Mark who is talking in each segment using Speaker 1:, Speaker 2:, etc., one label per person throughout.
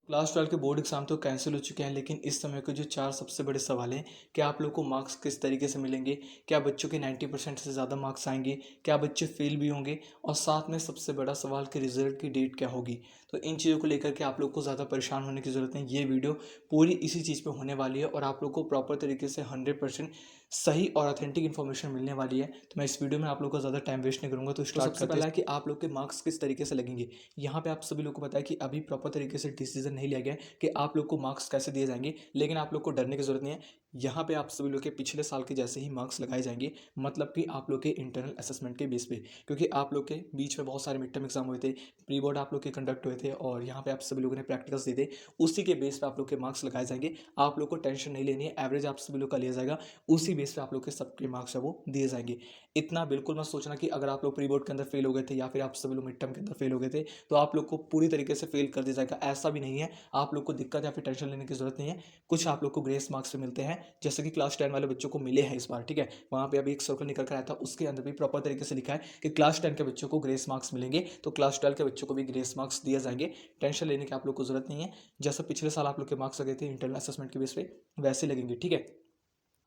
Speaker 1: Class 12 के board exam तो cancel हो चुके हैं, लेकिन इस समय के जो चार सबसे बड़े सवाल हैं कि आप लोगों को मार्क्स किस तरीके से मिलेंगे, क्या बच्चों के 90% से ज़्यादा मार्क्स आएंगे, क्या बच्चे फेल भी होंगे, और साथ में सबसे बड़ा सवाल कि रिजल्ट की डेट क्या होगी। तो इन चीज़ों को लेकर के आप लोग को ज़्यादा परेशान होने की ज़रूरत नहीं। ये वीडियो पूरी इसी चीज़ पर होने वाली है और आप लोग को प्रॉपर तरीके से 100% सही और ऑथेंटिक इन्फॉर्मेशन मिलने वाली है। तो मैं इस वीडियो में आप लोग को ज़्यादा टाइम वेस्ट नहीं करूँगा। तो सबसे पहला है कि आप लोग के मार्क्स किस तरीके से लगेंगे। यहाँ पे आप सभी लोग को पता है कि अभी प्रॉपर तरीके से डिसीजन नहीं लिया गया है कि आप लोग को मार्क्स कैसे दिए जाएंगे, लेकिन आप लोग को डरने की जरूरत नहीं है। यहाँ पे आप सभी लोग के पिछले साल के जैसे ही मार्क्स लगाए जाएंगे, मतलब कि आप लोग के इंटरनल असेसमेंट के बेस पे, क्योंकि आप लोग के बीच में बहुत सारे मिड टर्म एग्जाम हुए थे, प्री बोर्ड आप लोग के कंडक्ट हुए थे और यहाँ पे आप सभी लोगों ने प्रैक्टिकल्स दिए थे। उसी के बेस पे आप लोग के मार्क्स लगाए जाएंगे। आप लोग को टेंशन नहीं लेनी है, एवरेज आप सभी लोग का लिया जाएगा, उसी बेस पे आप लोग के सबके मार्क्स है वो दिए जाएंगे। इतना बिल्कुल मत सोचना कि अगर आप लोग प्री बोर्ड के अंदर फेल हो गए थे या फिर आप सभी लोग मिड टर्म के अंदर फेल हो गए थे तो आप लोग को पूरी तरीके से फेल कर दिया जाएगा। ऐसा भी नहीं है। आप लोग को दिक्कत या फिर टेंशन लेने की जरूरत नहीं है। कुछ आप लोग को ग्रेस मार्क्स भी मिलते हैं, जैसे कि क्लास 10 वाले बच्चों को मिले हैं इस बार, ठीक है। वहाँ पे अभी एक सर्कल निकल कर आया था, उसके अंदर भी प्रॉपर तरीके से लिखा है कि क्लास 10 के बच्चों को ग्रेस मार्क्स मिलेंगे, तो क्लास 12 के बच्चों को भी ग्रेस मार्क्स दिए जाएंगे। टेंशन लेने की आप लोग को जरूरत नहीं है। जैसे पिछले साल आप लोग के मार्क्स लगे थे इंटरनल असेसमेंट के बेस पे, वैसे लगेंगे, ठीक है।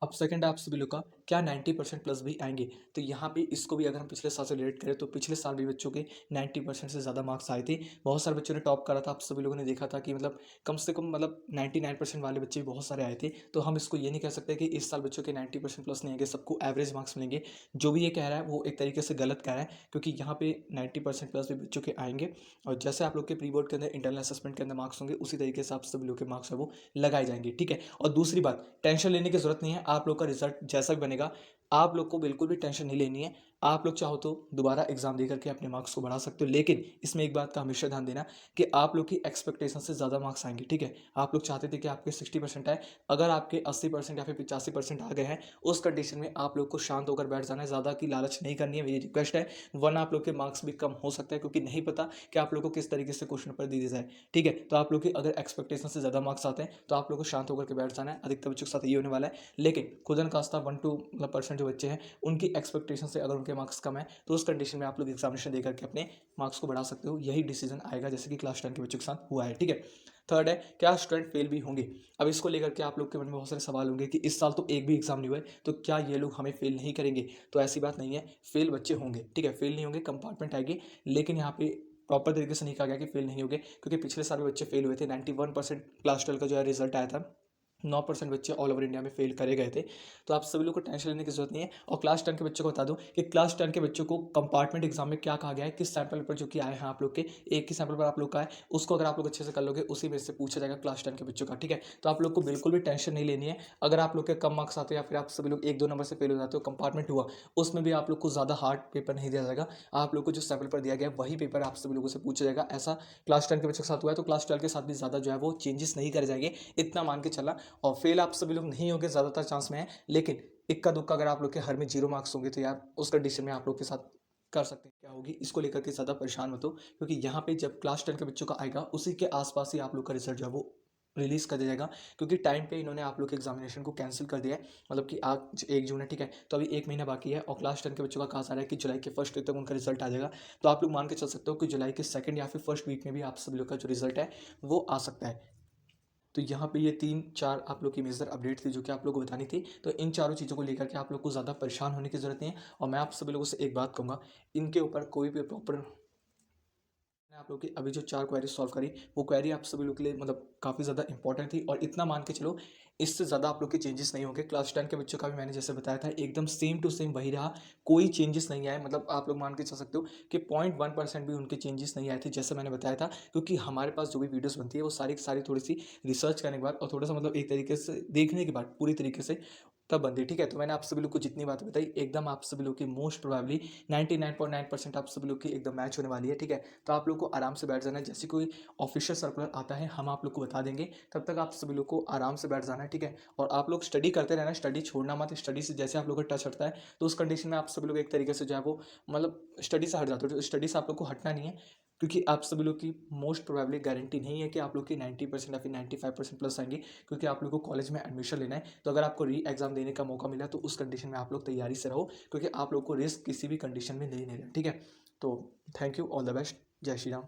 Speaker 1: अब सेकंड आप सभी लोग का क्या 90% प्लस भी आएंगे। तो यहाँ पे इसको भी अगर हम पिछले साल से रिलेट करें तो पिछले साल भी बच्चों के 90% से ज़्यादा मार्क्स आए थे। बहुत सारे बच्चों ने टॉप करा था। आप सभी लोगों ने देखा था कि मतलब कम से कम मतलब 99% वाले बच्चे भी बहुत सारे आए थे। तो हम इसको ये नहीं कह सकते कि इस साल बच्चों के 90% प्लस नहीं आएंगे, सबको एवरेज मार्क्स मिलेंगे। जो भी ये कह रहा है वो एक तरीके से गलत कह रहा है, क्योंकि यहाँ पे 90% प्लस भी बच्चों के आएंगे और जैसे आप लोग के प्री बोर्ड के अंदर इंटरनल असेसमेंट के अंदर मार्क्स होंगे, उसी तरीके से आप सभी लोग के मार्क्स है वो लगाए जाएंगे, ठीक है। और दूसरी बात, टेंशन लेने की जरूरत नहीं है। आप लोग का रिजल्ट जैसा भी बनेगा, आप लोग को बिल्कुल भी टेंशन नहीं लेनी है। आप लोग चाहो तो दोबारा एग्जाम दे करके अपने मार्क्स को बढ़ा सकते हो, लेकिन इसमें एक बात का हमेशा ध्यान देना कि आप लोग की एक्सपेक्टेशन से ज़्यादा मार्क्स आएंगे, ठीक है। आप लोग चाहते थे कि आपके 60% आए, अगर आपके 80% या फिर 85% आ गए हैं, उस कंडीशन में आप लोग को शांत होकर बैठ जाना है। ज़्यादा की लालच नहीं करनी है, मेरी रिक्वेस्ट है। वरना आप लोग के मार्क्स भी कम हो सकता है, क्योंकि नहीं पता कि आप लोग को किस तरीके से क्वेश्चन पर दे दिया जाए, ठीक है। तो आप लोग के अगर एक्सपेक्टेशन से ज़्यादा मार्क्स आते हैं तो आप लोग को शांत होकर के बैठ जाना है। अधिकतर बच्चों के साथ ये होने वाला है। लेकिन खुदा न खास्ता 1-2 मतलब परसेंट जो बच्चे हैं, उनकी एक्सपेक्टेशन से अगर उनके मार्क्स कम है, तो उस कंडीशन में आप लोग एग्जामिनेशन देकर के अपने मार्क्स को बढ़ा सकते हो। यही डिसीजन आएगा, जैसे कि क्लास 10 के बच्चों के साथ हुआ है, ठीक है। थर्ड है, क्या स्टूडेंट फेल भी होंगे। अब इसको लेकर के आप लोग के मन में बहुत सारे सवाल होंगे कि इस साल तो एक भी एग्जाम नहीं हुआ है, तो क्या ये लोग हमें फेल नहीं करेंगे। तो ऐसी बात नहीं है, फेल बच्चे होंगे, ठीक है। फेल नहीं होंगे, कंपार्टमेंट आएगी, लेकिन यहाँ पे प्रॉपर तरीके से नहीं कहा गया कि फेल नहीं होंगे, क्योंकि पिछले साल भी बच्चे फेल हुए थे। 91% क्लास 12 का जो है रिजल्ट आया था, 9% बच्चे ऑल ओवर इंडिया में फेल करे गए थे। तो आप सभी लोग को टेंशन लेने की जरूरत नहीं है। और क्लास 10 के बच्चों को बता दूं कि क्लास 10 के बच्चों को कंपार्टमेंट एग्जाम में क्या कहा गया है, किस सैंपल पर जो कि आए हैं आप लोग के, एक ही सैंपल पर आप लोग का है, उसको अगर आप लोग अच्छे से कर लोगे, उसी में से पूछा जाएगा क्लास 10 के बच्चों का, ठीक है। तो आप लोग को बिल्कुल भी टेंशन नहीं लेनी है। अगर आप लोग के कम मार्क्स आते हैं या फिर आप सभी लोग 1-2 नंबर से फेल हो जाते हो, कंपार्टमेंट हुआ, उसमें भी आप लोग को ज़्यादा हार्ड पेपर नहीं दिया जाएगा। आप लोग को जो सैंपल पर दिया गया है वही पेपर आप सभी लोगों से पूछा जाएगा। ऐसा क्लास 10 के बच्चों के साथ हुआ है, तो क्लास 12 के साथ भी ज़्यादा जो है वो चेंजेस नहीं करे जाएंगे, इतना मान के चला। और फेल आप सभी लोग नहीं होंगे, ज़्यादातर चांस में है, लेकिन इक्का दुक्का अगर आप लोग के हर में 0 मार्क्स होंगे तो यार उस कंडीशन में आप लोग के साथ कर सकते हैं क्या होगी, इसको लेकर के ज़्यादा परेशान मत हो। क्योंकि यहाँ पे जब क्लास 10 के बच्चों का आएगा, उसी के आसपास ही आप लोग का रिजल्ट जो है वो रिलीज कर दिया जाएगा, क्योंकि टाइम पे इन्होंने आप लोग के एग्जामिनेशन को कैंसिल कर दिया है। मतलब कि आज 1 जून है, ठीक है। तो अभी 1 महीना बाकी है और क्लास 10 के बच्चों का कहा जा रहा है कि जुलाई के फर्स्ट वीक तक उनका रिजल्ट आ जाएगा। तो आप लोग मान के चल सकते हो कि जुलाई के सेकंड या फिर फर्स्ट वीक में भी आप सभी लोग का जो रिजल्ट है वो आ सकता है। तो यहाँ पे ये 3-4 आप लोग की मेजर अपडेट थी जो कि आप लोग को बतानी थी। तो इन चारों चीज़ों को लेकर के आप लोग को ज़्यादा परेशान होने की ज़रूरत नहीं है। और मैं आप सभी लोगों से एक बात कहूँगा, इनके ऊपर कोई भी प्रॉपर, मैंने आप लोग की अभी जो 4 क्वेरी सॉल्व करी, वो क्वेरी आप सभी लोग के लिए मतलब काफ़ी ज़्यादा इंपॉर्टेंट थी। और इतना मान के चलो, इससे ज़्यादा आप लोग के चेंजेस नहीं होंगे। क्लास 10 के बच्चों का भी मैंने जैसे बताया था एकदम सेम टू सेम वही रहा, कोई चेंजेस नहीं आए। मतलब आप लोग मान के चल सकते हो कि 0.1% भी उनके चेंजेस नहीं आए थे, जैसे मैंने बताया था। क्योंकि हमारे पास जो भी वीडियोस बनती है वो सारी की सारी थोड़ी सी रिसर्च करने के बाद और थोड़ा सा मतलब एक तरीके से देखने के बाद पूरी तरीके से तब बनती है, ठीक है। तो मैंने आप सभी लोग को जितनी बात बताई, एकदम आप सभी लोग की मोस्ट प्रोबेबली 99.9% आप सभी लोग की एकदम मैच होने वाली है, ठीक है। तो आप लोग को आराम से बैठ जाना है। जैसे कोई ऑफिशियल सर्कुलर आता है हम आप लोग को बता देंगे, तब तक आप सभी लोग को आराम से बैठ जाना है, ठीक है। और आप लोग स्टडी करते रहना, स्टडी छोड़ना मत। स्टडी से जैसे आप लोग का टच हटता है, तो उस कंडीशन में आप सभी लोग एक तरीके से जो है वो मतलब स्टडी से हट जाते हो। तो स्टडी से आप लोग को हटना नहीं है, क्योंकि आप सभी लोग की मोस्ट प्रोबेबली गारंटी नहीं है कि आप लोग की 90% या फिर 95% प्लस आएंगे, क्योंकि आप लोग को कॉलेज में एडमिशन लेना है। तो अगर आपको री एग्जाम देने का मौका मिला तो उस कंडीशन में आप लोग तैयारी से रहो, क्योंकि आप लोग को रिस्क किसी भी कंडीशन में नहीं लेना, ठीक है। तो thank you, all the best, जय श्री राम।